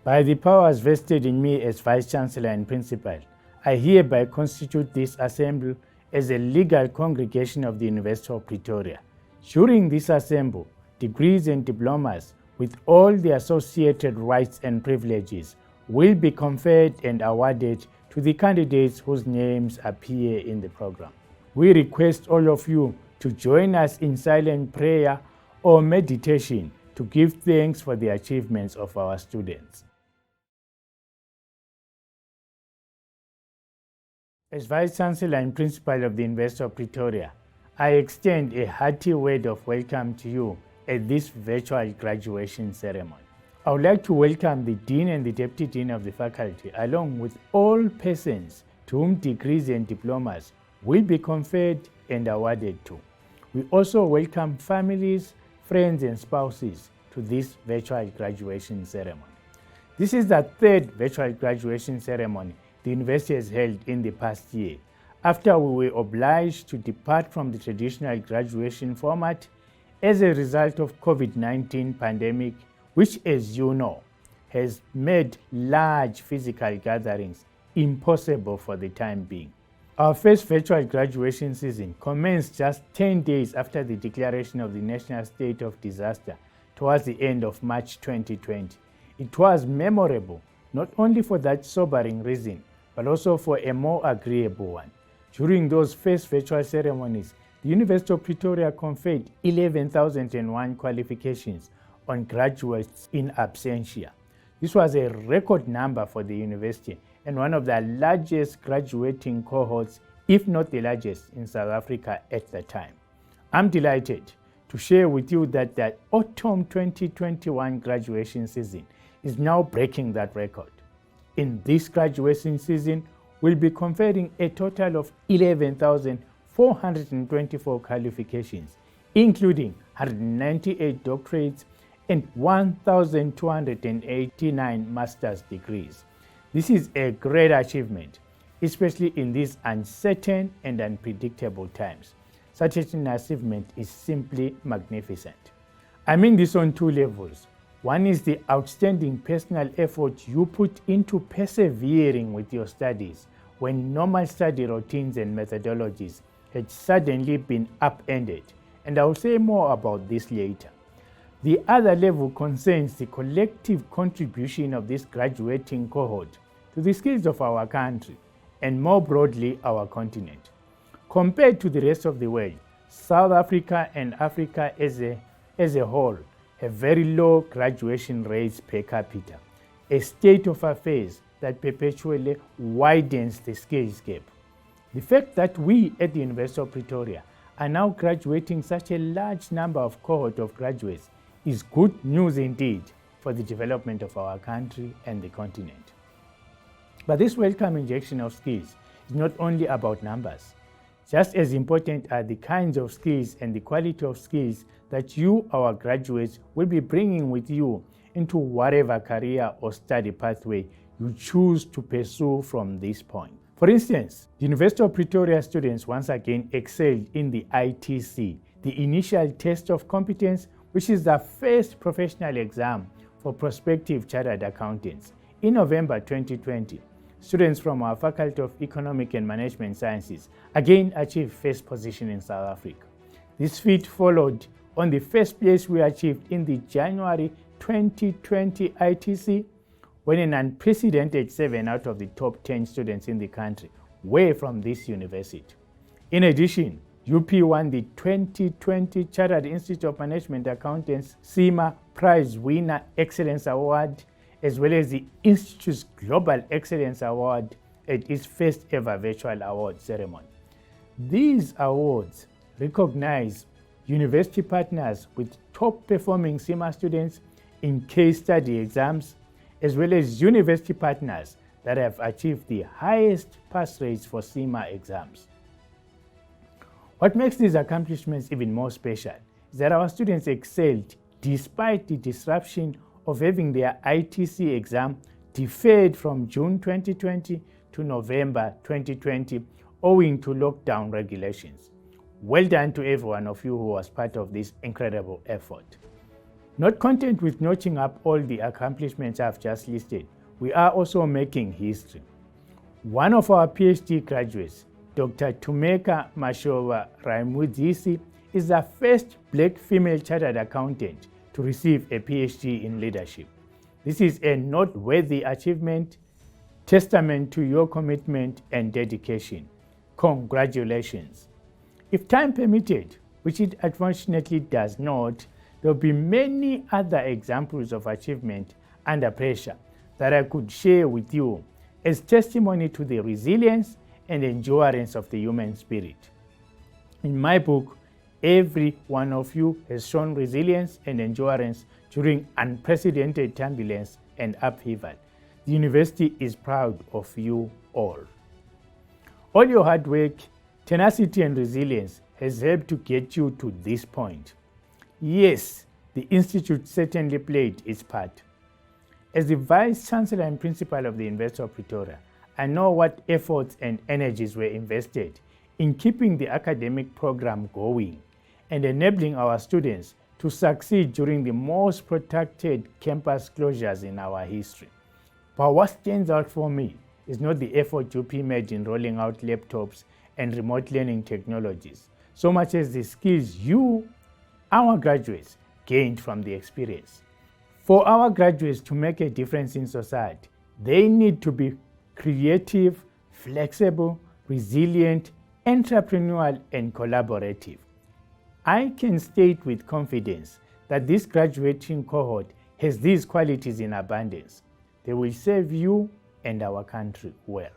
By the powers vested in me as Vice-Chancellor and Principal, I hereby constitute this assembly as a legal congregation of the University of Pretoria. During this assembly, degrees and diplomas with all the associated rights and privileges will be conferred and awarded to the candidates whose names appear in the program. We request all of you to join us in silent prayer or meditation to give thanks for the achievements of our students. As Vice-Chancellor and Principal of the University of Pretoria, I extend a hearty word of welcome to you at this virtual graduation ceremony. I would like to welcome the Dean and the Deputy Dean of the faculty, along with all persons to whom degrees and diplomas will be conferred and awarded to. We also welcome families, friends, and spouses to this virtual graduation ceremony. This is the third virtual graduation ceremony the university has held in the past year, after we were obliged to depart from the traditional graduation format as a result of COVID-19 pandemic, which, as you know, has made large physical gatherings impossible for the time being. Our first virtual graduation season commenced just 10 days after the declaration of the national state of disaster towards the end of March 2020. It was memorable not only for that sobering reason, but also for a more agreeable one. During those first virtual ceremonies, the University of Pretoria conferred 11,001 qualifications on graduates in absentia. This was a record number for the university and one of the largest graduating cohorts, if not the largest, in South Africa at the time. I'm delighted to share with you that the autumn 2021 graduation season is now breaking that record. In this graduation season, we'll be conferring a total of 11,424 qualifications, including 198 doctorates and 1,289 master's degrees. This is a great achievement, especially in these uncertain and unpredictable times. Such an achievement is simply magnificent. I mean this on two levels. One is the outstanding personal effort you put into persevering with your studies when normal study routines and methodologies had suddenly been upended, and I'll say more about this later. The other level concerns the collective contribution of this graduating cohort to the skills of our country and more broadly our continent. Compared to the rest of the world, South Africa and Africa as a whole have very low graduation rates per capita, a state of affairs that perpetually widens the skills gap. The fact that we at the University of Pretoria are now graduating such a large number of cohort of graduates is good news indeed for the development of our country and the continent. But this welcome injection of skills is not only about numbers. Just as important are the kinds of skills and the quality of skills that you, our graduates, will be bringing with you into whatever career or study pathway you choose to pursue from this point. For instance, the University of Pretoria students once again excelled in the ITC, the initial test of competence, which is the first professional exam for prospective chartered accountants. In November 2020, students from our Faculty of Economic and Management Sciences again achieved first position in South Africa. This feat followed on the first place we achieved in the January 2020 ITC, when an unprecedented 7 out of the top 10 students in the country were from this university. In addition, UP won the 2020 Chartered Institute of Management Accountants CIMA Prize Winner Excellence Award, as well as the Institute's Global Excellence Award at its first ever virtual award ceremony. These awards recognize university partners with top performing CIMA students in case study exams, as well as university partners that have achieved the highest pass rates for CIMA exams. What makes these accomplishments even more special is that our students excelled despite the disruption of having their ITC exam deferred from June 2020 to November 2020 owing to lockdown regulations. Well done to every one of you who was part of this incredible effort. Not content with notching up all the accomplishments I've just listed, we are also making history. One of our PhD graduates, Dr. Tumeka Mashova Raimudzisi, is the first Black female chartered accountant to receive a PhD in leadership. This is a noteworthy achievement, testament to your commitment and dedication. Congratulations. If time permitted, which it unfortunately does not, there will be many other examples of achievement under pressure that I could share with you as testimony to the resilience and endurance of the human spirit. In my book, every one of you has shown resilience and endurance during unprecedented turbulence and upheaval. The university is proud of you all. All your hard work, tenacity, and resilience has helped to get you to this point. Yes, the Institute certainly played its part. As the Vice Chancellor and Principal of the University of Pretoria, I know what efforts and energies were invested in keeping the academic program going and enabling our students to succeed during the most protracted campus closures in our history. But what stands out for me is not the effort UP made in rolling out laptops and remote learning technologies, so much as the skills you, our graduates, gained from the experience. For our graduates to make a difference in society, they need to be creative, flexible, resilient, entrepreneurial, and collaborative. I can state with confidence that this graduating cohort has these qualities in abundance. They will serve you and our country well.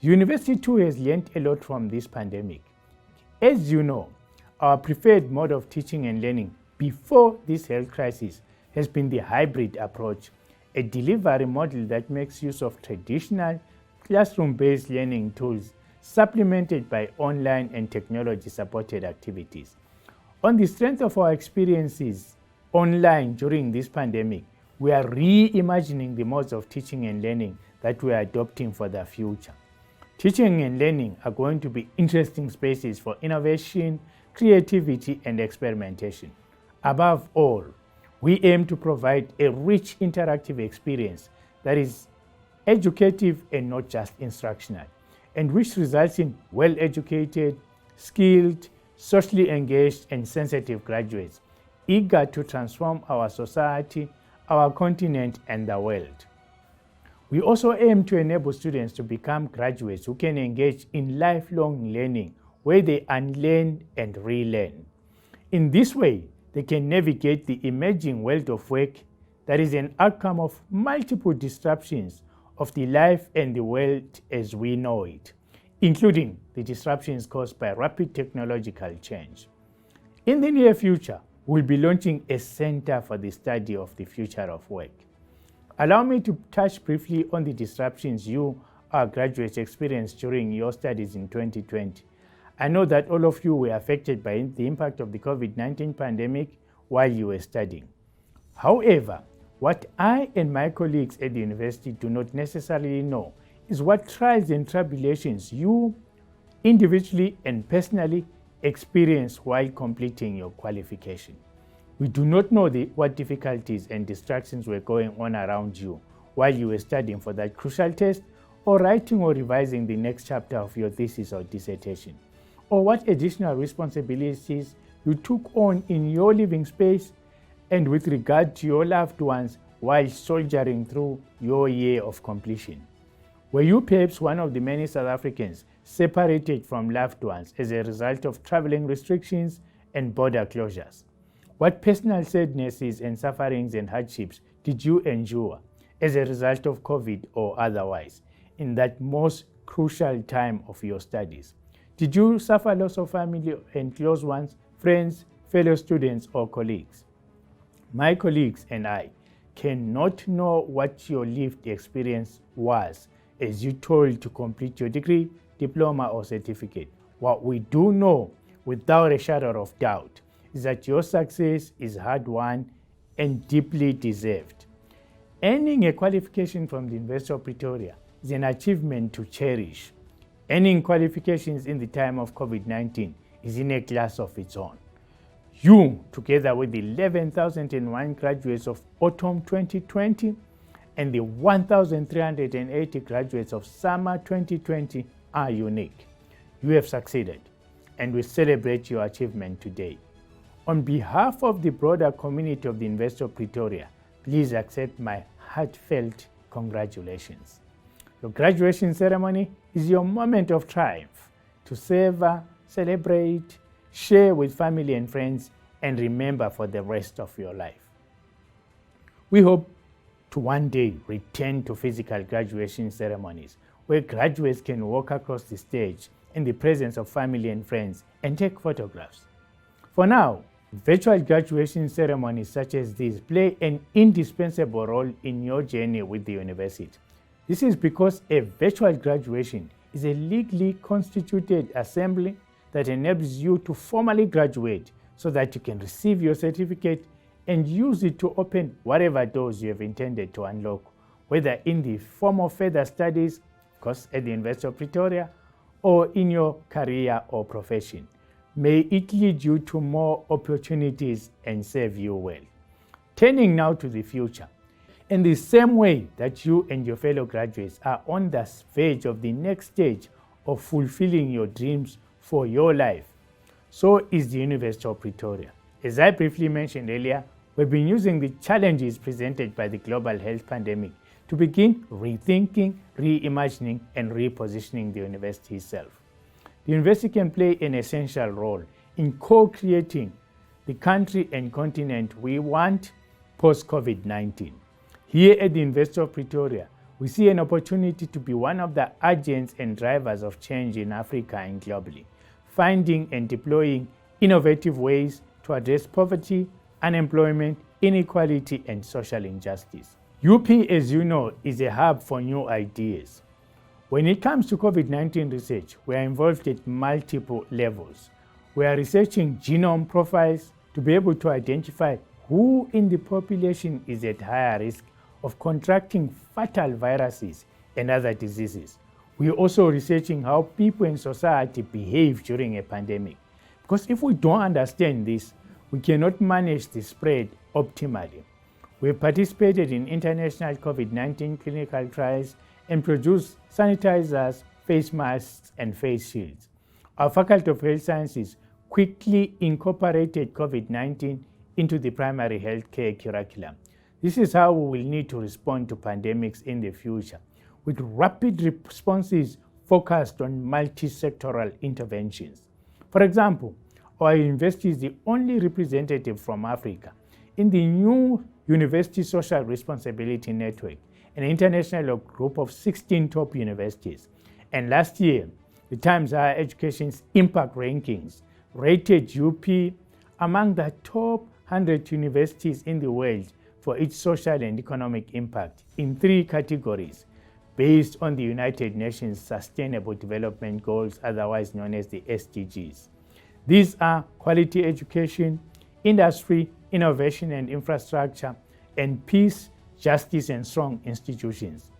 University too has learned a lot from this pandemic. As you know, our preferred mode of teaching and learning before this health crisis has been the hybrid approach, a delivery model that makes use of traditional classroom-based learning tools supplemented by online and technology-supported activities. On the strength of our experiences online during this pandemic, we are reimagining the modes of teaching and learning that we are adopting for the future. Teaching and learning are going to be interesting spaces for innovation, creativity, and experimentation. Above all, we aim to provide a rich interactive experience that is educative and not just instructional, and which results in well-educated, skilled, socially engaged, and sensitive graduates eager to transform our society, our continent, and the world. We also aim to enable students to become graduates who can engage in lifelong learning, where they unlearn and relearn. In this way, they can navigate the emerging world of work that is an outcome of multiple disruptions of the life and the world as we know it, including the disruptions caused by rapid technological change. In the near future, we'll be launching a Center for the Study of the Future of Work. Allow me to touch briefly on the disruptions you, our graduates, experienced during your studies in 2020. I know that all of you were affected by the impact of the COVID-19 pandemic while you were studying. However, what I and my colleagues at the university do not necessarily know is what trials and tribulations you, individually and personally, experienced while completing your qualification. We do not know what difficulties and distractions were going on around you while you were studying for that crucial test, or writing or revising the next chapter of your thesis or dissertation, or what additional responsibilities you took on in your living space and with regard to your loved ones while soldiering through your year of completion. Were you perhaps one of the many South Africans separated from loved ones as a result of traveling restrictions and border closures? What personal sadnesses and sufferings and hardships did you endure as a result of COVID or otherwise in that most crucial time of your studies? Did you suffer loss of family and close ones, friends, fellow students, or colleagues? My colleagues and I cannot know what your lived experience was as you toiled to complete your degree, diploma, or certificate. What we do know without a shadow of doubt is that your success is hard-won and deeply deserved. Earning a qualification from the University of Pretoria is an achievement to cherish. Earning qualifications in the time of COVID-19 is in a class of its own. You, together with the 11,001 graduates of autumn 2020 and the 1,380 graduates of summer 2020 are unique. You have succeeded, and we celebrate your achievement today. On behalf of the broader community of the University of Pretoria, please accept my heartfelt congratulations. Your graduation ceremony is your moment of triumph to savor, celebrate, share with family and friends, and remember for the rest of your life. We hope to one day return to physical graduation ceremonies where graduates can walk across the stage in the presence of family and friends and take photographs. For now, virtual graduation ceremonies such as these play an indispensable role in your journey with the university. This is because a virtual graduation is a legally constituted assembly that enables you to formally graduate so that you can receive your certificate and use it to open whatever doors you have intended to unlock, whether in the form of further studies, of course, at the University of Pretoria, or in your career or profession. May it lead you to more opportunities and serve you well. Turning now to the future. In the same way that you and your fellow graduates are on the verge of the next stage of fulfilling your dreams for your life, so is the University of Pretoria. As I briefly mentioned earlier, we've been using the challenges presented by the global health pandemic to begin rethinking, reimagining, and repositioning the university itself. The university can play an essential role in co-creating the country and continent we want post-COVID-19. Here at the University of Pretoria, we see an opportunity to be one of the agents and drivers of change in Africa and globally, finding and deploying innovative ways to address poverty, unemployment, inequality, and social injustice. UP, as you know, is a hub for new ideas. When it comes to COVID-19 research, we are involved at multiple levels. We are researching genome profiles to be able to identify who in the population is at higher risk of contracting fatal viruses and other diseases. We are also researching how people in society behave during a pandemic. Because if we don't understand this, we cannot manage the spread optimally. We participated in international COVID-19 clinical trials and produced sanitizers, face masks, and face shields. Our Faculty of Health Sciences quickly incorporated COVID-19 into the primary healthcare curriculum. This is how we will need to respond to pandemics in the future, with rapid responses focused on multi-sectoral interventions. For example, our university is the only representative from Africa in the new University Social Responsibility Network, an international group of 16 top universities. And last year, the Times Higher Education's Impact Rankings rated UP among the top 100 universities in the world for its social and economic impact in 3 categories, based on the United Nations Sustainable Development Goals, otherwise known as the SDGs. These are quality education, industry, innovation and infrastructure, and peace, justice, and strong institutions.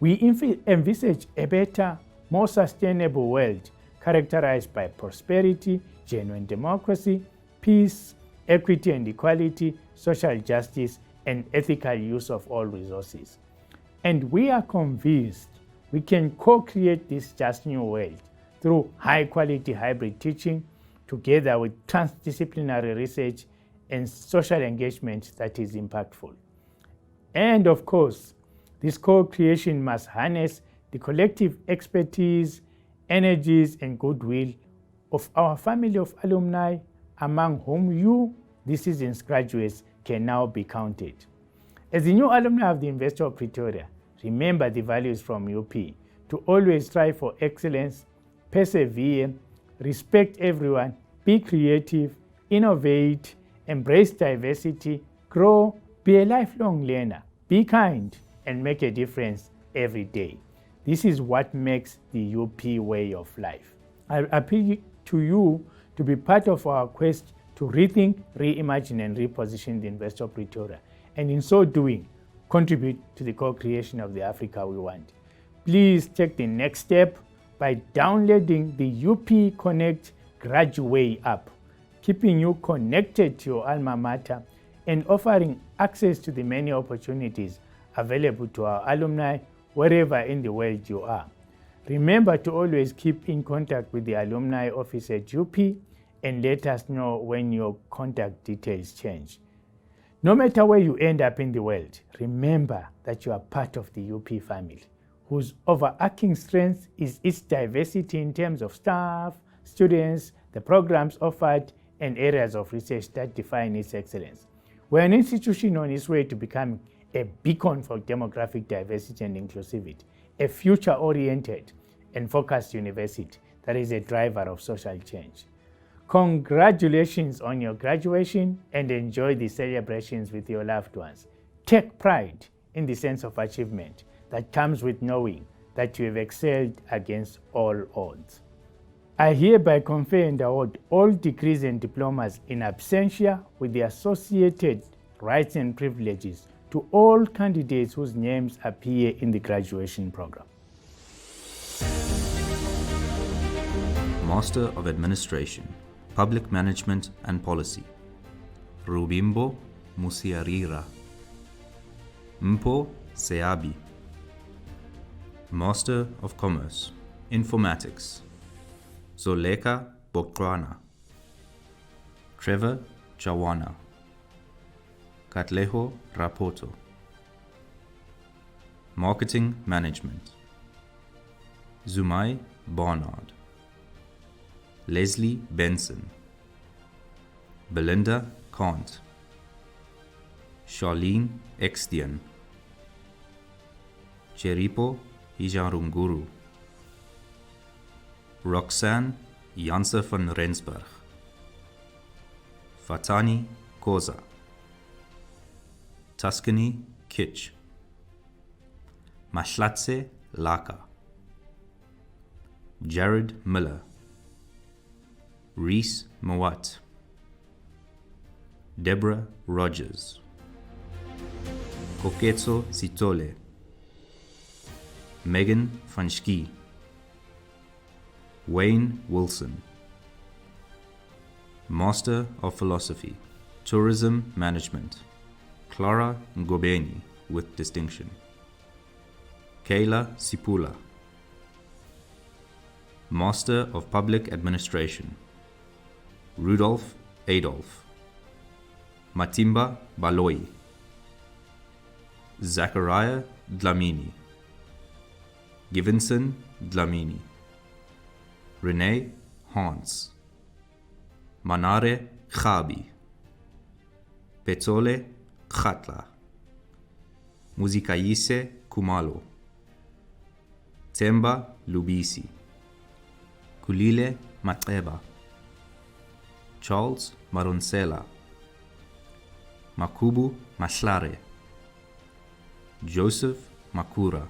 We envisage a better, more sustainable world characterized by prosperity, genuine democracy, peace, equity and equality, social justice, and ethical use of all resources. And we are convinced we can co-create this just new world through high-quality hybrid teaching, together with transdisciplinary research and social engagement that is impactful. And of course, this co-creation must harness the collective expertise, energies, and goodwill of our family of alumni, among whom you, this season's graduates, can now be counted. As the new alumni of the University of Pretoria, remember the values from UP to always strive for excellence, persevere, respect everyone, be creative, innovate, embrace diversity, grow, be a lifelong learner, be kind, and make a difference every day. This is what makes the UP way of life. I appeal to you to be part of our quest to rethink, reimagine, and reposition the University of Pretoria, and in so doing, contribute to the co-creation of the Africa we want. Please take the next step by downloading the UP Connect Graduate app. keeping you connected to your alma mater and offering access to the many opportunities available to our alumni wherever in the world you are. Remember to always keep in contact with the alumni office at UP and let us know when your contact details change. No matter where you end up in the world, remember that you are part of the UP family, whose overarching strength is its diversity in terms of staff, students, the programs offered, and areas of research that define its excellence. We're an institution on its way to becoming a beacon for demographic diversity and inclusivity, a future-oriented and focused university that is a driver of social change. Congratulations on your graduation and enjoy the celebrations with your loved ones. Take pride in the sense of achievement that comes with knowing that you have excelled against all odds. I hereby confer and award all degrees and diplomas in absentia with the associated rights and privileges to all candidates whose names appear in the graduation program. Master of Administration, Public Management and Policy, Rubimbo Musiarira, Mpo Seabi. Master of Commerce, Informatics, Zoleka Bokrana, Trevor Chawana, Katleho Rapoto. Marketing Management, Zumai Barnard, Leslie Benson, Belinda Kant, Charlene Extian, Cheripo Hijarunguru, Roxanne Janse van Rensburg, Fatani Koza, Tuscany Kitch, Mahlatse Laka, Jared Miller, Reese Mawat, Deborah Rogers, Koketso Sitole, Megan van Schie, Wayne Wilson. Master of Philosophy, Tourism Management, Clara Ngobeni with distinction, Kayla Sipula. Master of Public Administration, Rudolph Adolf, Matimba Baloi, Zachariah Dlamini, Givenson Dlamini, Renee Hans, Manare Khabi, Petole Khatla, Muzikayise Kumalo, Temba Lubisi, Kulile Mateba, Charles Maronsela, Makubu Maslare, Joseph Makura,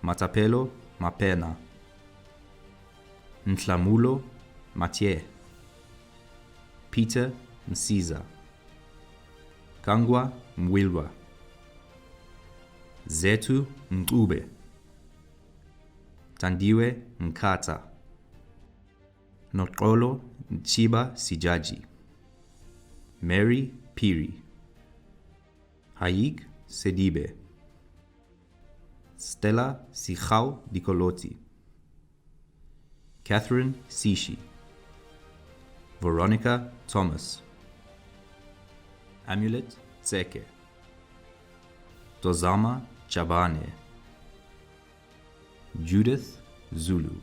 Matapelo Mapena, Ntlamulo Mathieu, Peter Msiza, Kangwa Mwilwa, Zetu Mkube, Tandiwe Mkata, Nokolo Chiba Sijaji, Mary Piri, Haig Sedibe, Stella Sikhau Dikoloti, Catherine Sishi, Veronica Thomas, Amulet Tseke, Tozama Chabane, Judith Zulu.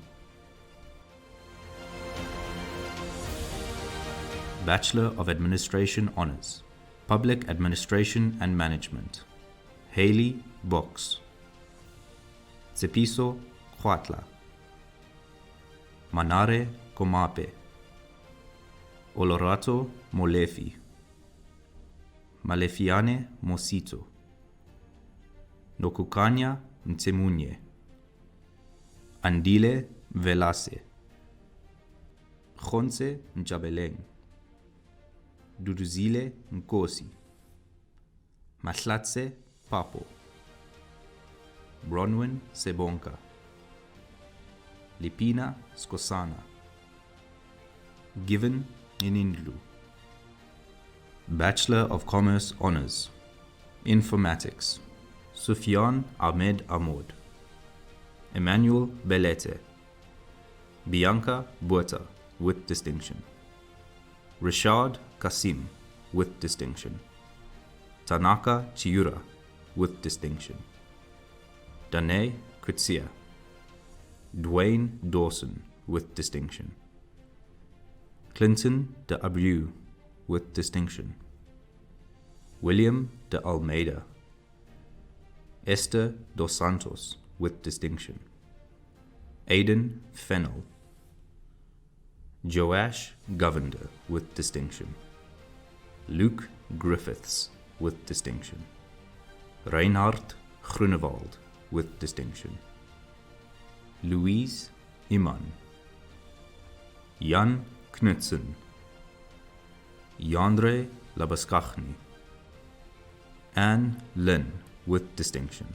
Bachelor of Administration Honors, Public Administration and Management, Haley Box, Tsepiso Khwatla, Manare Komape, Olorato Molefi, Malefiane Mosito, Nokukanya Mtemunye, Andile Velase, Khonse Njabeleng, Duduzile Nkosi, Mahlatse Papo, Bronwyn Sebonka, Lipina Skosana, given in Indlu. Bachelor of Commerce Honours, Informatics, Sufyan Ahmed Ahmad, Emmanuel Belete, Bianca Buerta with distinction, Rashad Kasim with distinction, Tanaka Chiura with distinction, Danae Kutsia, Dwayne Dawson with distinction, Clinton de Abreu with distinction, William de Almeida, Esther dos Santos with distinction, Aidan Fennell, Joash Govender with distinction, Luke Griffiths with distinction, Reinhard Grunewald with distinction, Louise Iman, Jan Knutsen, Yandre Labaskachny, Anne Lynn with distinction,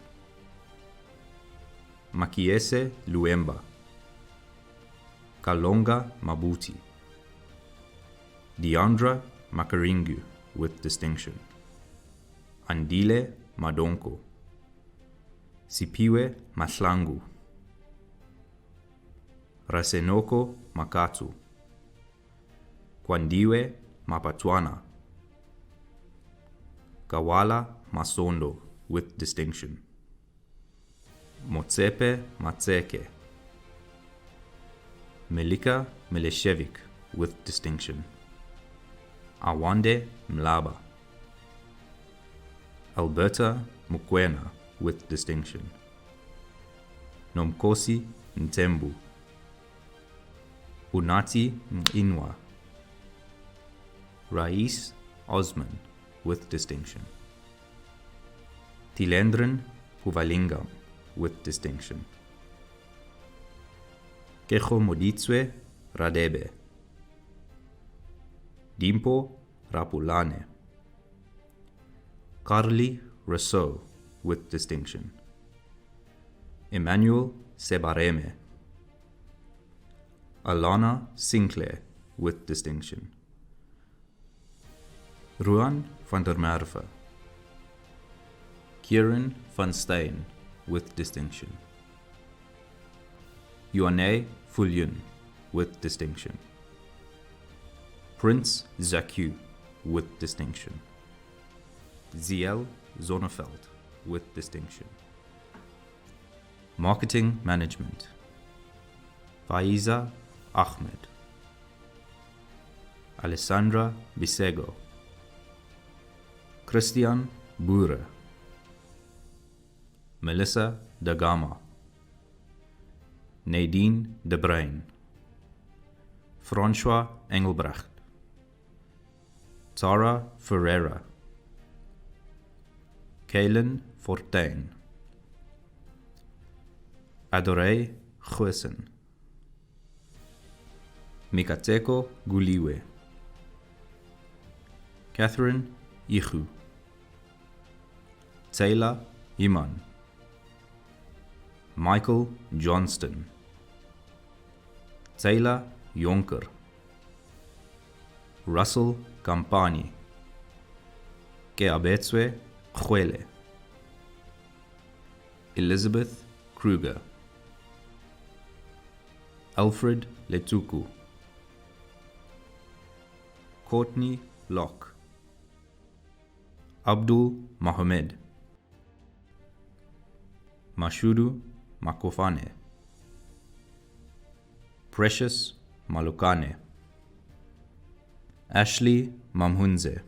Makiese Luemba, Kalonga Mabuti, Deandra Makaringu with distinction, Andile Madonko, Sipiwe Maslangu, Rasenoko Makatu, Kwandiwe Mapatwana, Kawala Masondo with distinction, Motsepe Matseke, Melika Mileshevik with distinction, Awande Mlaba, Alberta Mukwena with distinction, Nomkosi Ntembu, Unati Inwa, Rais Osman with distinction, Tilendran Puvalingam with distinction, Kecho Moditswe Radebe, Dimpo Rapulane, Carly Rousseau with distinction, Emmanuel Sebareme, Alana Sinclair with distinction, Ruan van der Merwe, Kieran van Steen with distinction, Ioane Fullion with distinction, Prince Zaku with distinction, Ziel Zonneveld with distinction. Marketing Management, Faiza Ahmed, Alessandra Bisego, Christian Boere, Melissa Dagama, Nadine De Bruin, François Engelbrecht, Tara Ferreira, Kaylin Fortuin, Adore Goosen, Mikateko Guliwe, Catherine Ihu, Taylor Iman, Michael Johnston, Taylor Jonker, Russell Campani, Keabetswe Gwele, Elizabeth Kruger, Alfred Letuku, Courtney Locke, Abdul Mohammed, Mashudu Makofane, Precious Malukane, Ashley Mamhunze,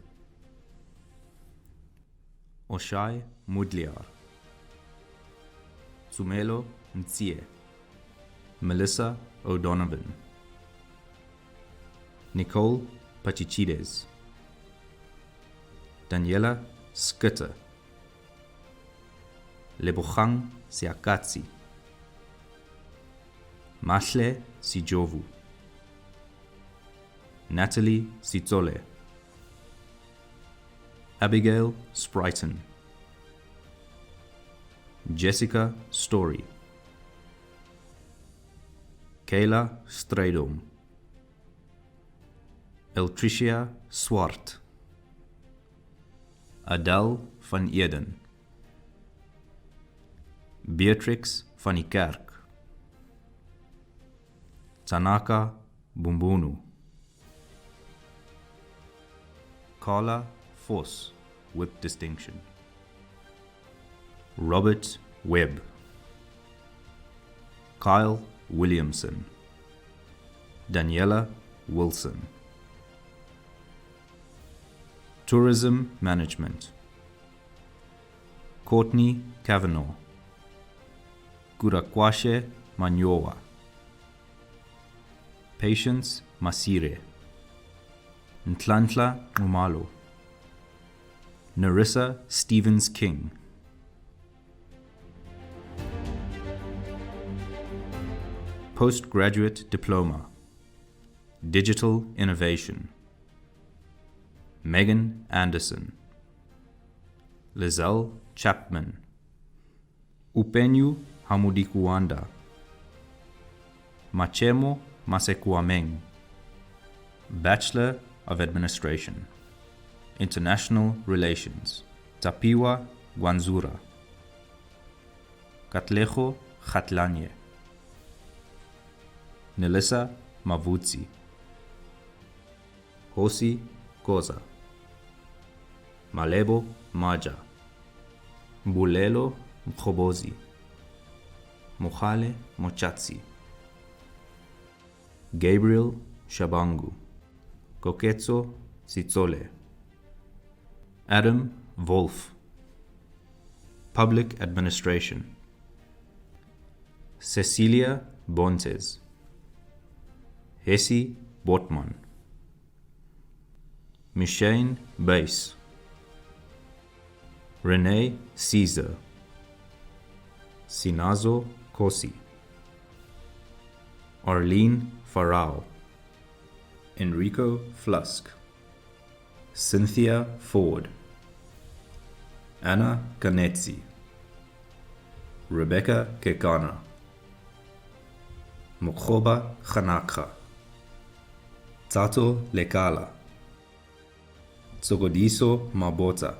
Oshai Mudliar, Sumelo Ntie, Melissa O'Donovan, Nicole Pachichides, Daniela Skutter, Lebogang Siakatsi, Mashle Sijovu, Natalie Sitole, Abigail Sprighton, Jessica Story, Kayla Stradom, Eltricia Swart, Adele van Eden, Beatrix van die Kerk, Tanaka Bumbunu, Carla Force with distinction, Robert Webb, Kyle Williamson, Daniela Wilson. Tourism Management, Courtney Kavanaugh, Kurakwashe Manyowa, Patience Masire, Ntlantla Umalo, Narissa Stevens King. Postgraduate Diploma, Digital Innovation, Megan Anderson, Lizelle Chapman, Upenyu Hamudikuanda, Machemo Masekuameng, Bachelor of Administration, International Relations, Tapiwa Gwanzura, Katlejo Khatlanye, Nelissa Mavutsi, Hosi Koza, Malebo Maja, Bulelo Mkhobozi, Mukhale Mochatsi, Gabriel Shabangu, Koketso Sitsole, Adam Wolf, Public Administration, Cecilia Bontes, Hessie Botman, Mishane Bass, Renee Caesar, Sinazo Kosi, Arlene Farao, Enrico Flusk, Cynthia Ford, Anna Ganetzi, Rebecca Kekana, Mokhoba Khanakha, Tato Lekala, Tsogodiso Mabota,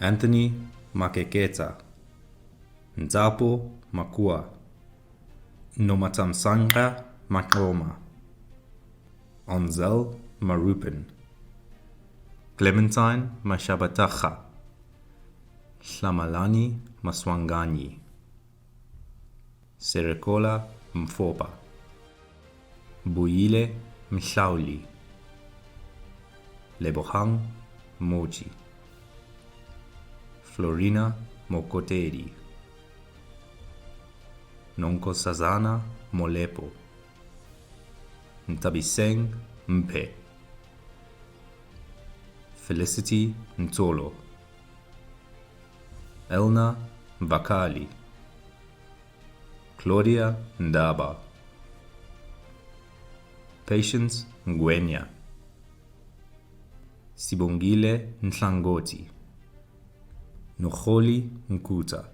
Anthony Makeketa, Nzapo Makua, Nomatamsanga Makoma, Onzel Marupin, Clementine Mashabatacha, Hlamalani Maswanganyi, Serekola Mfopa, Buyile Mshauli, Lebohang Moji, Florina Mokoteri, Nonkosazana Molepo, Ntabiseng Mpe, Felicity Ntolo, Elna Bakali, Claudia Ndaba, Patience Ngwenya, Sibongile Nhlangoti, Nocholi Nkuta,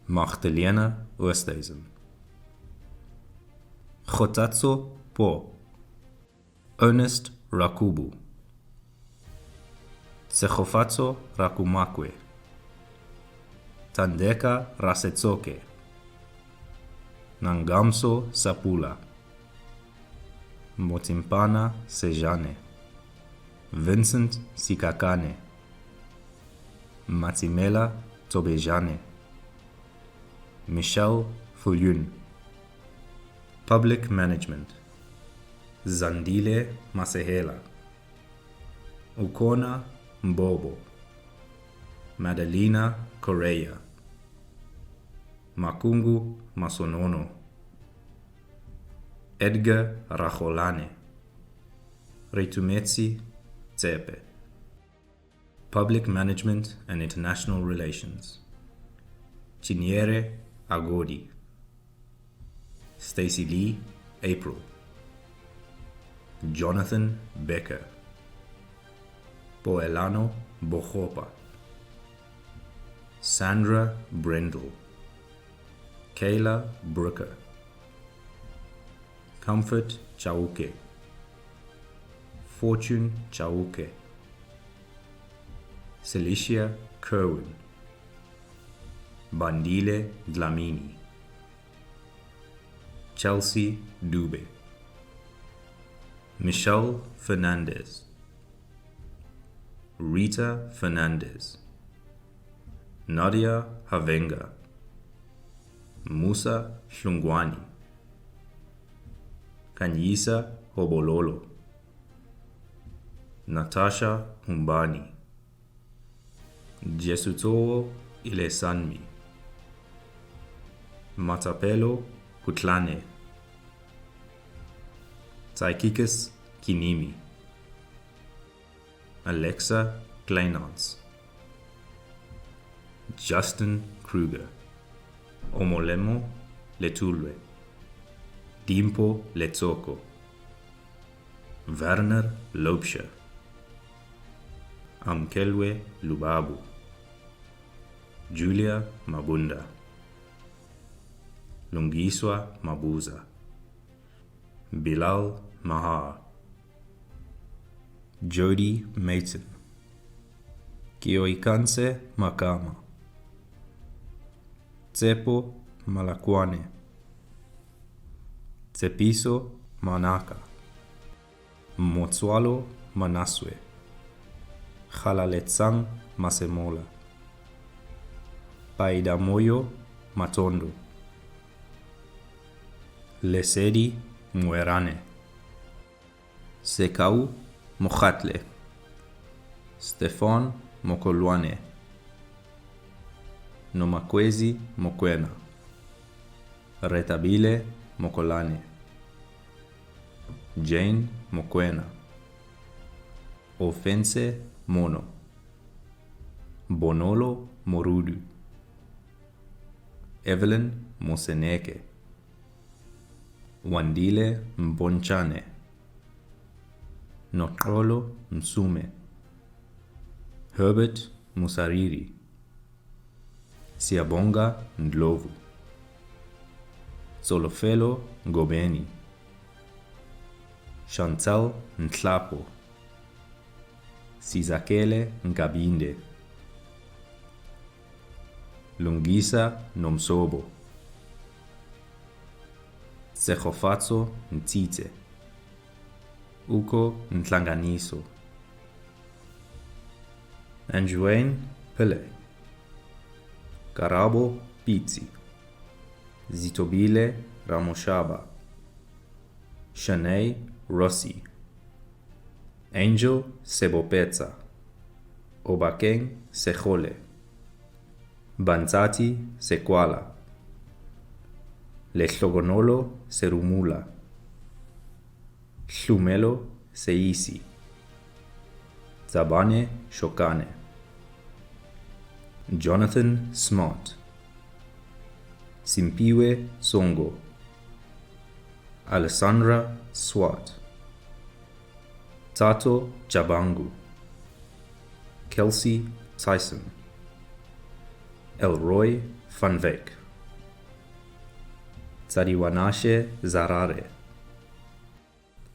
Magdalena Oosthuizen, Gotatso Po, Ernest Rakubu, Tsechofatso Rakumakwe, Tandeka Rasetsoke, Nangamso Sapula, Motimpana Sejane, Vincent Sikakane, Matimela Tobejane, Michelle Fulyun. Public Management, Zandile Masehela, Ukona Mbobo, Madalena Correa, Makungu Masonono, Edgar Racholane, Retumetsi Tsepe. Public Management and International Relations, Chinyere Agodi, Stacy Lee April, Jonathan Becker, Poelano Bojopa, Sandra Brendel, Kayla Brooker, Comfort Chauke, Fortune Chauke, Celicia Kerwin, Bandile Dlamini, Chelsea Dube, Michelle Fernandez, Rita Fernandez, Nadia Havenga, Musa Hlungwani, Kanyisa Hobololo, Natasha Humbani, Jesutowo Ilesanmi, Matapelo Kutlane, Taikikis Kinimi, Alexa Kleinans, Justin Kruger, Omolemo Letulwe, Dimpo Letsoko, Werner Lopscher, Amkelwe Lubabu, Julia Mabunda, Lungiswa Mabuza, Bilal Mahar, Jody Mason, Kioikanse Makama, Tsepo Malakwane, Tsepiso Manaka, Motswalo Manaswe, Khalaletsang Masemola, Paidamoyo Matondo, Lesedi Muerane, Sekau Mohatle, Stefan Mokolwane, Nomakwezi Mokwena, Retabile Mokolane, Jane Mokwena, Offense Mono, Bonolo Morudu, Evelyn Moseneke, Wandile Mbonchane, Notrolo Msume, Herbert Musariri, Siabonga Ndlovu, Solofelo Ngobeni, Chantal Ntlapo, Sizakele Ngabinde, Lungisa Nomsobo, Tsechofatso Ntite, Uko Ntlanganiso, Anjuane Pele, Karabo Pizzi, Zitobile Ramoshaba, Shanae Rossi, Angel Sebopetsa, Obakeng Sejole, Banzati Sekwala, Lehlogonolo Serumula, Hlumelo Seisi, Zabane Shokane, Jonathan Smart, Simpiwe Songo, Alessandra Swart, Tato Jabangu, Kelsey Tyson, Elroy Van Veek, Tsariwanashe Zarare,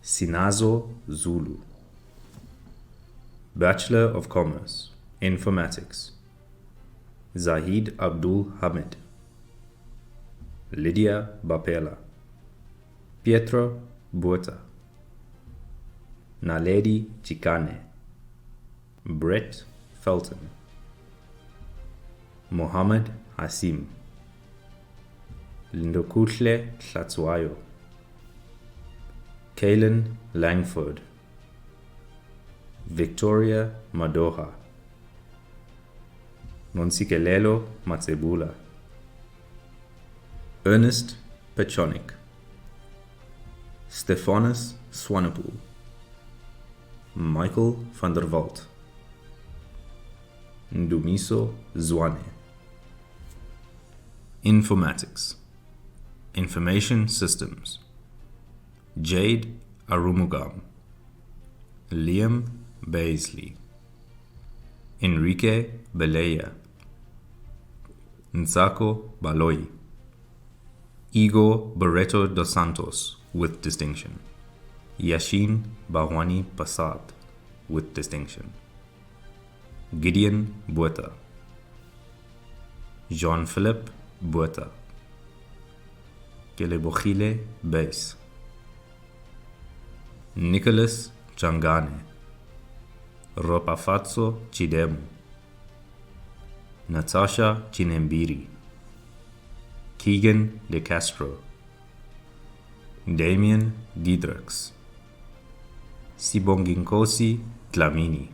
Sinazo Zulu, Bachelor of Commerce, Informatics, Zahid Abdul Hamid, Lydia Bapela, Pietro Buerta, Naledi Chikane, Brett Felton, Mohammed Hasim, Lindokutle Tlatswayo, Kaylin Langford, Victoria Madoha, Nonsikelelo Matsebula, Ernest Pechonik, Stephanus Swanepoel, Michael van der Walt, Ndumiso Zwane. Informatics, Information Systems, Jade Arumugam, Liam Baisley, Enrique Beleya, Nsako Baloyi, Igor Barreto dos Santos with distinction. Yashin Bahwani Pasad, with distinction. Gideon Botha. Jean-Philippe Botha. Kelebochile Beis. Nicholas Changane. Ropafatso Chidemu. Natasha Chinembiri. Keegan De Castro. Damien Diedrichs. Sibonginkosi Dlamini.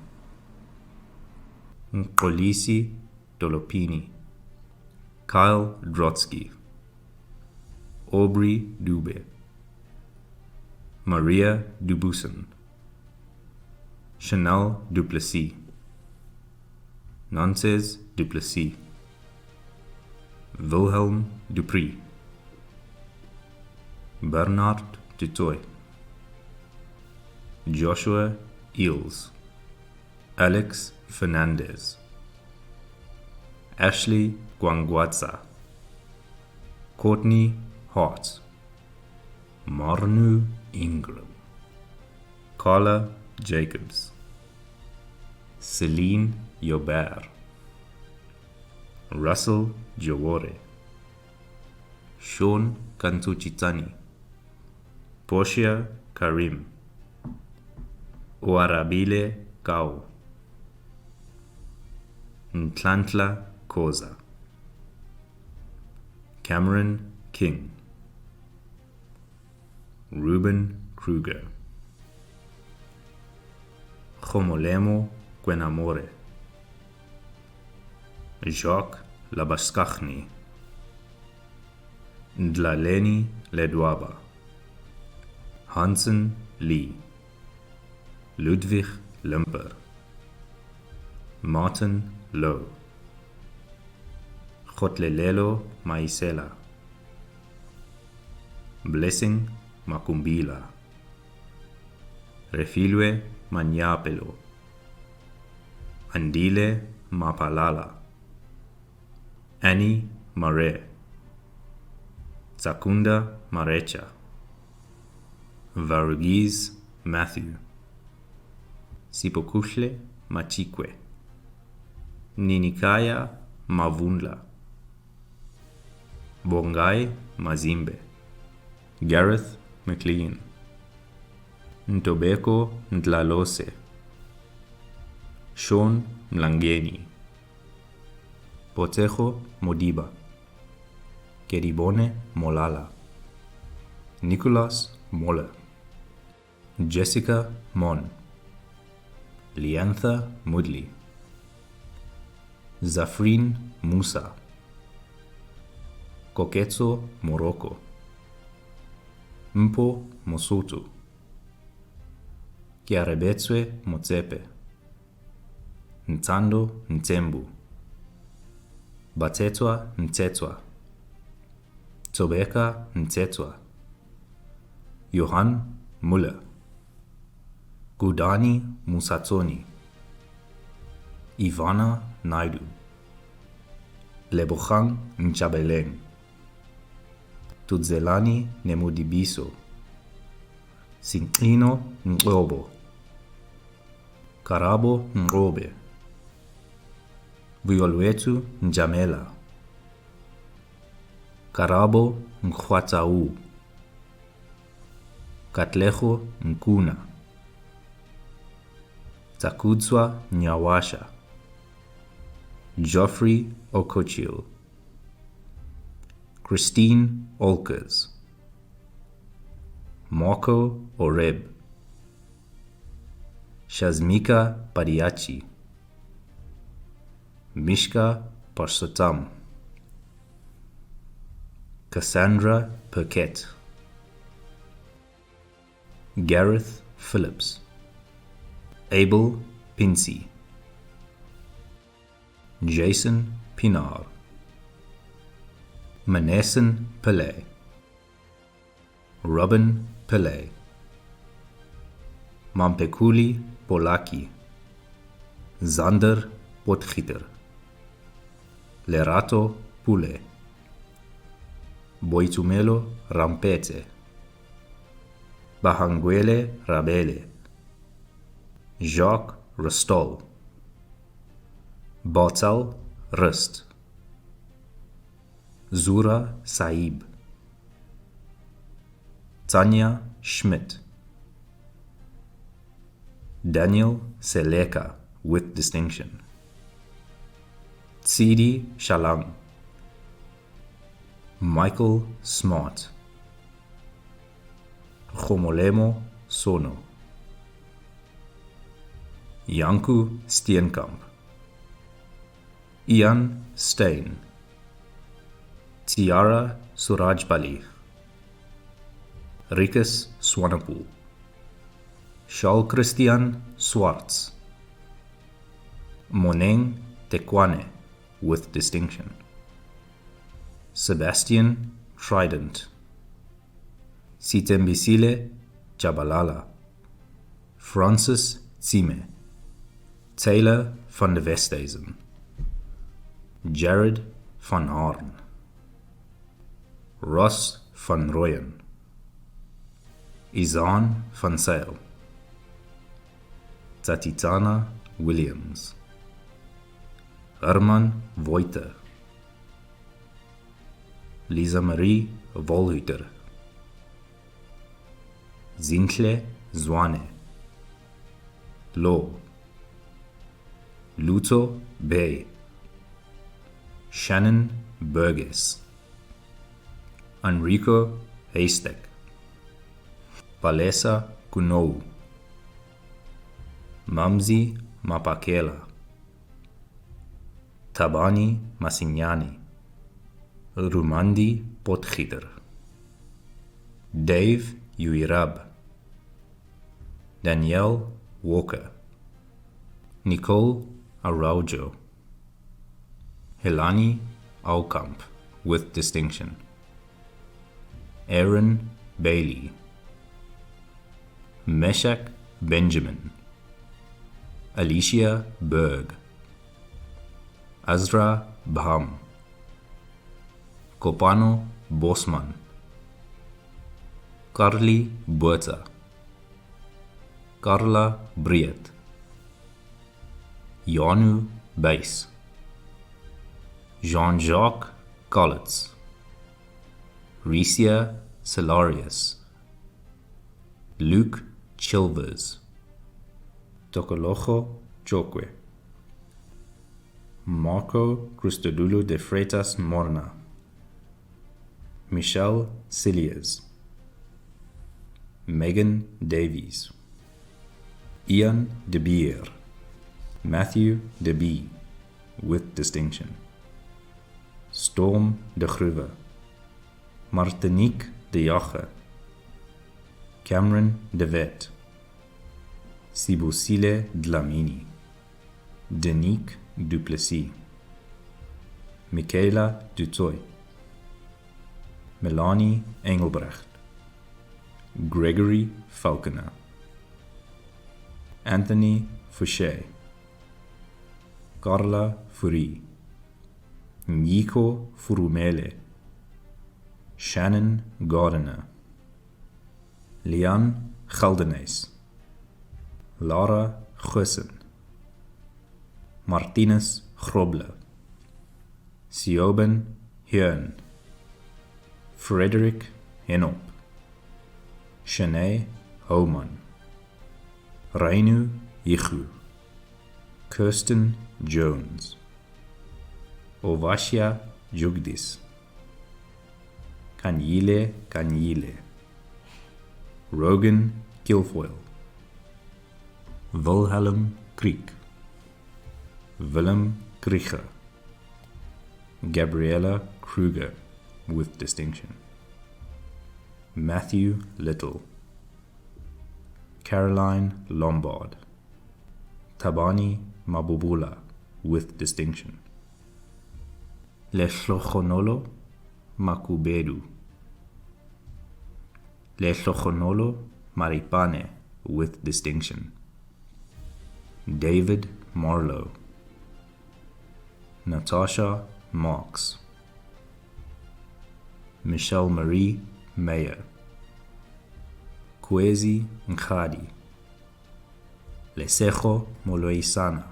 Nkolisi Dolopini. Kyle Drotsky. Aubrey Dube. Maria Dubuisson. Chanel Duplessis. Nantes Duplessis. Wilhelm Dupree. Bernard Dutoy. Joshua Eels. Alex Fernandez. Ashley Gwangwadza. Courtney Hart. Marnu Ingram. Carla Jacobs. Celine Yobert. Russell Jawore. Sean Kantuchitani. Portia Karim. Uarabile Kau. Ntlantla Koza. Cameron King. Ruben Kruger. Khomolemo Kwenamore. Jacques Labaskachny. Ndlaleni Ledwaba. Hansen Lee. Ludwig Limper. Martin Lowe. Gotlelelo Maisela. Blessing Makumbila. Refilwe Manyapelo. Andile Mapalala. Annie Mare. Zakunda Marecha. Varugiz Matthew. Sipokushle Machikwe. Ninikaya Mavunla. Bongai Mazimbe. Gareth McLean. Ntobeko Ntlalose. Sean Mlangeni. Potejo Modiba. Keribone Molala. Nicholas Moller. Jessica Mon. Liantha Mudli. Zafrin Musa. Koketso Morocco. Mpo Mosutu. Kiarebetswe Motsepe. Ntando Ntembu. Batetwa Ntetwa. Tobeka Ntetwa. Johan Muller. Gudani Musatoni. Ivana Naidu. Lebochang Nchabeleng. Tudzelani Nemudibiso. Sinqino Nqobo. Karabo Nqobe. Violwetu Njamela. Karabo Nkhwatau. Katlejo Nkuna. Takudzwa Nyawasha. Geoffrey Okochil. Christine Olkers. Marco Oreb. Shazmika Padiachi. Mishka Parsotam. Cassandra Perquette. Gareth Phillips. Abel Pinsey. Jason Pinar. Manessen Pillay. Robin Pillay. Mampekuli Polaki. Zander Potgieter. Lerato Pule. Boitumelo Rampete. Bahangwele Rabele, Jacques Rustol, Batal Rust, Zura Saib, Tanya Schmidt, Daniel Seleka with distinction, Tsidi Shalang, Michael Smart, Gomolemo Sono, Janku Steenkamp, Ian Stein, Tiara Surajbali, Rikus Swanepoel, Charles Christian Swartz, Moneng Tekwane with distinction, Sebastian Trident, Sitembisile Jabalala, Francis Tsime, Taylor van de Westhuizen, Jared van Harn, Ross van Rooyen, Izan van Sail, Tatitana Williams, Herman Voiter, Lisa Marie Wolhuter, Zintle Zwane, Lo, Luto Bay, Shannon Burgess, Enrico Haystack, Palesa Kunou, Mamzi Mapakela, Tabani Masignani, Rumandi Potgieter, Dave Uirab, Danielle Walker, Nicole Araujo, Helani Aukamp with distinction, Aaron Bailey, Meshach Benjamin, Alicia Berg, Azra Baham, Kopano Bosman, Carly Buerta, Carla Briet, Janu Buys, Jean-Jacques Collitz, Ricia Salarius, Luke Chilvers, Tokolojo Chokwe, Marco Christodoulou de Freitas Morna, Michelle Cilliers, Megan Davies, Ian De Beer, Matthew De Bee with distinction, Storm De Gruwe, Martinique De Jache, Cameron De Wet, Sibusile Dlamini, Denique Duplessis, Michaela Dutoy, Melanie Engelbrecht, Gregory Falconer, Anthony Fouché, Carla Fourie, Nico Furumele, Shannon Gardiner, Lian Geldenes, Lara Gussen, Martinus Groble, Sioben Hearn, Frederick Henop, Shanae Homan, Rainu Yichu, Kirsten Jones, Ovashia Jugdis, Kanyile, Rogan Kilfoyle, Wilhelm Kriek, Willem Krieger, Gabriella Kruger with distinction, Matthew Little, Caroline Lombard, Tabani Mabubula with distinction, Lehlochonolo Makubedu, Lehlochonolo Maripane with distinction, David Marlowe, Natasha Marks, Michelle Marie Mayer, Kwezi Nkhadi, Lesejo Moloisana,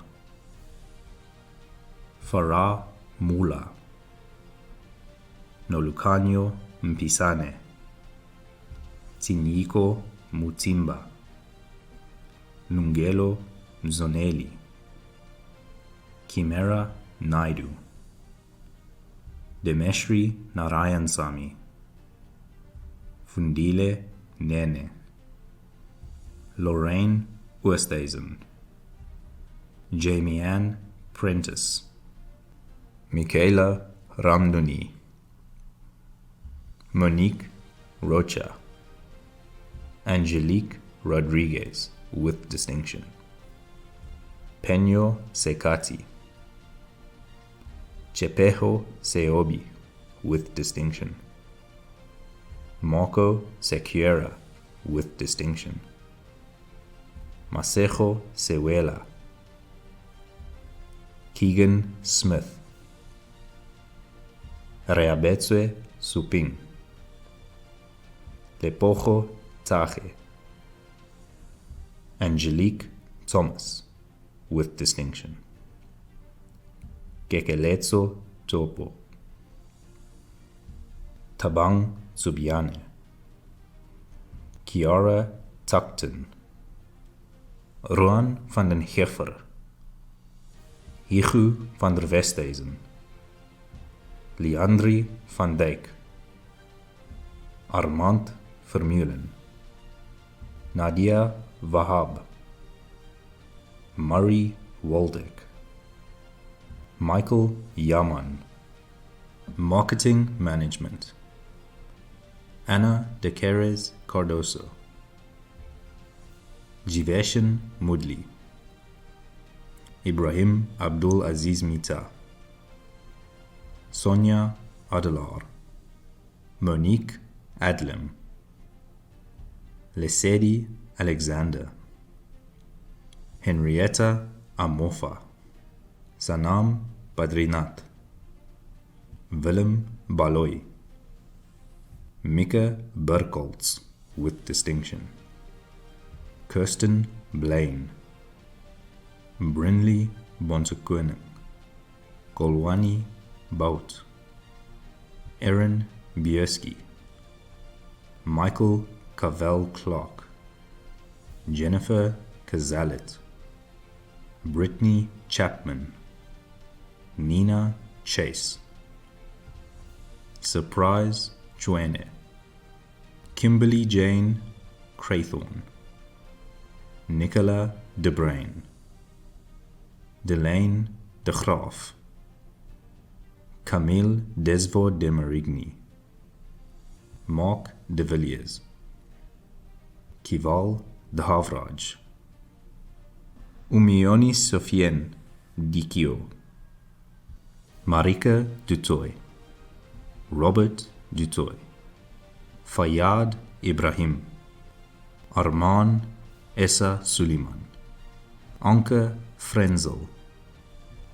Farah Mula, Nolukanyo Mpisane, Tinyiko Mutimba, Nungelo Mzoneli, Kimera Naidu, Demeshri Narayansami, Fundile Nene, Lorraine Oosthuizen, Jamie-Ann Prentice, Michaela Ramdoni, Monique Rocha, Angelique Rodriguez with distinction, Peño Sekati, Chepejo Seobi with distinction, Marco Sequeira with distinction, Masejo Sewela, Keegan Smith, Reabetswe Suping, Lepojo Taje, Angelique Thomas with distinction, Kekeletso Topo, Tabang Subiane, Kiara Tuckton, Roan van den Heffer, Higu van der Westhuizen, Leandri van Dijk, Armand Vermeulen, Nadia Wahab, Murray Waldeck, Michael Yaman, Marketing Management, Anna de Queres Cardoso, Jiveshan Mudli, Ibrahim Abdul Aziz Mita, Sonia Adelar, Monique Adlam, Lesedi Alexander, Henrietta Amofa, Sanam Badrinath, Willem Baloy, Mika Burkoltz with distinction, Kirsten Blaine, Brinley Bonsekoning, Kolwani Bout, Aaron Bierski, Michael Cavell Clark, Jennifer Kazalet, Brittany Chapman, Nina Chase, Surprise Chwene, Kimberly Jane Craythorne, Nicola De Bruin, Delane De Graaf, Camille Desvaux de Marigny, Mark De Villiers, Kival De Havraj, Umioni Sofiane Dikio, Marika Dutoy, Robert Dutoy, Fayyad Ibrahim, Arman Essa Suleiman, Anke Frenzel,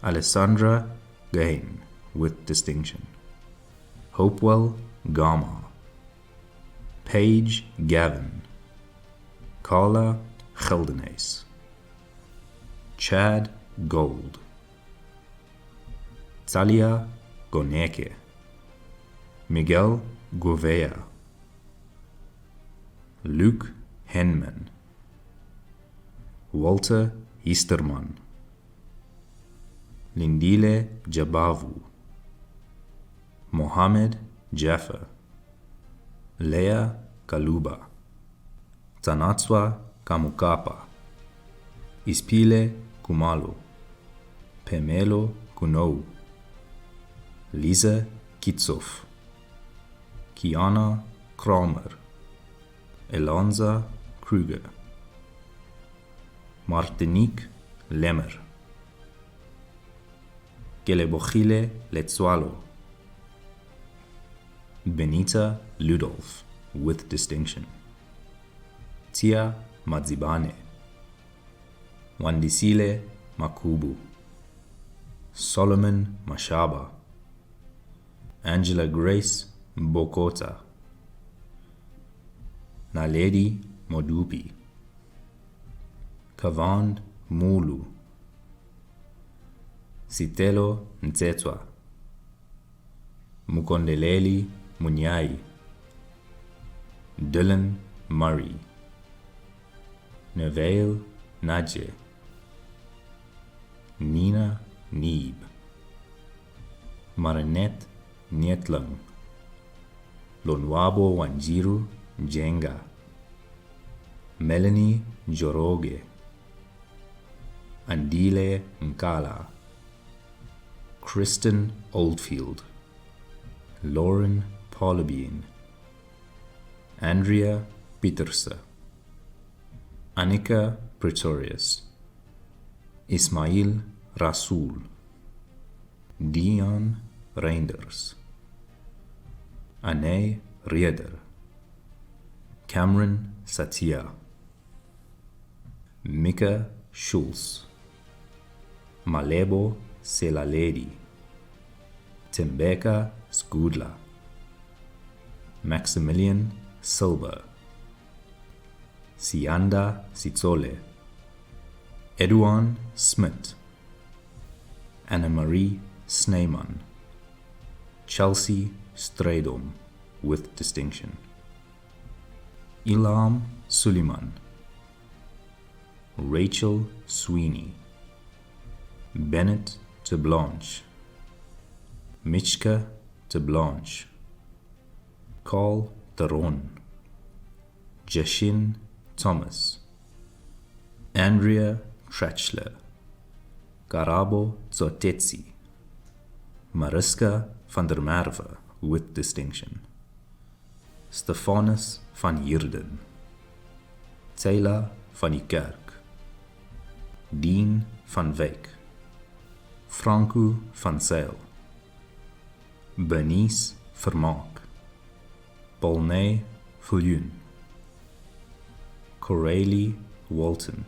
Alessandra Gain with distinction, Hopewell Gama, Paige Gavin, Carla Geldenees, Chad Gold, Talia Goneke, Miguel Gouveia, Luke Henman, Walter Histerman, Lindile Jabavu, Mohammed Jaffer, Leah Kaluba, Tanatswa Kamukapa, Ispile Kumalo, Pemelo Kunou, Lisa Kitsoff, Kiana Kramer, Elonza Kruger, Martinique Lemmer, Kelebochile Letsualo, Benita Ludolf with distinction, Tia Madzibane, Wandisile Makubu, Solomon Mashaba, Angela Grace Bokota, Naledi Modupi, Kavand Mulu, Sitelo Ntsetswa, Mukondeleli Munyai, Dylan Murray, Neville Naje, Nina Neeb, Marinette Nietlang, Lonwabo Wanjiru Jenga, Melanie Joroge, Andile Nkala, Kristen Oldfield, Lauren Paulabine, Andrea Pieterse, Annika Pretorius, Ismail Rasool, Dion Reinders, Ane Rieder, Cameron Satya, Mika Schulz, Malebo Selaledi, Tembeka Skudla, Maximilian Silber, Sianda Sitsole, Eduan Smith, Anna-Marie Sneyman, Chelsea Stradom with distinction, Ilham Suleiman, Rachel Sweeney, Bennett de Blanche, Michka de Blanche, Carl Theron, Jashin Thomas, Andrea Tratchler, Karabo Zotetsi, Mariska van der Merwe with distinction, Stefanus van Heerden, Taylor van die Kerk, Dean van Wyk, Franco van Zyl, Bernice Vermaak, Paulnay Viljoen, Coralie Walton,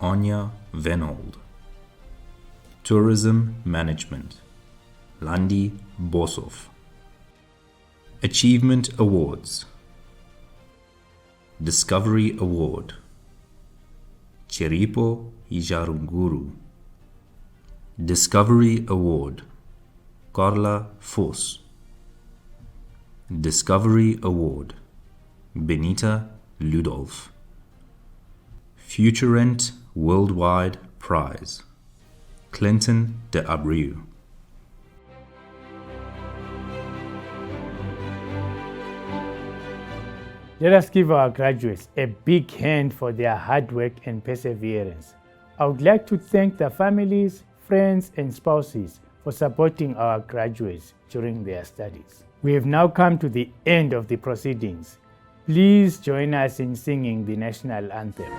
Anya Venhold, Tourism Management, Landi Bosov. Achievement Awards: Discovery Award, Chiripo Ijarunguru. Discovery Award, Carla Vos. Discovery Award, Benita Ludolf. Futurent Worldwide Prize, Clinton de Abreu. Let us give our graduates a big hand for their hard work and perseverance. I would like to thank their families, friends, and spouses for supporting our graduates during their studies. We have now come to the end of the proceedings. Please join us in singing the national anthem.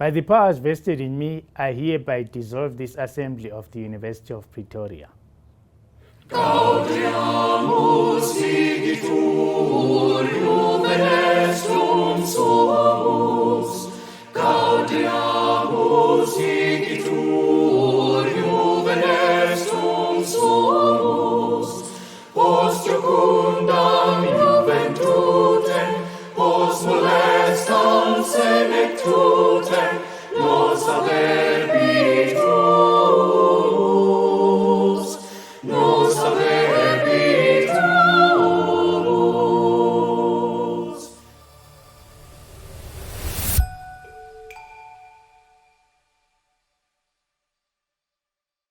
By the powers vested in me, I hereby dissolve this assembly of the University of Pretoria. Gaudiamus igitur, jubilestum suum.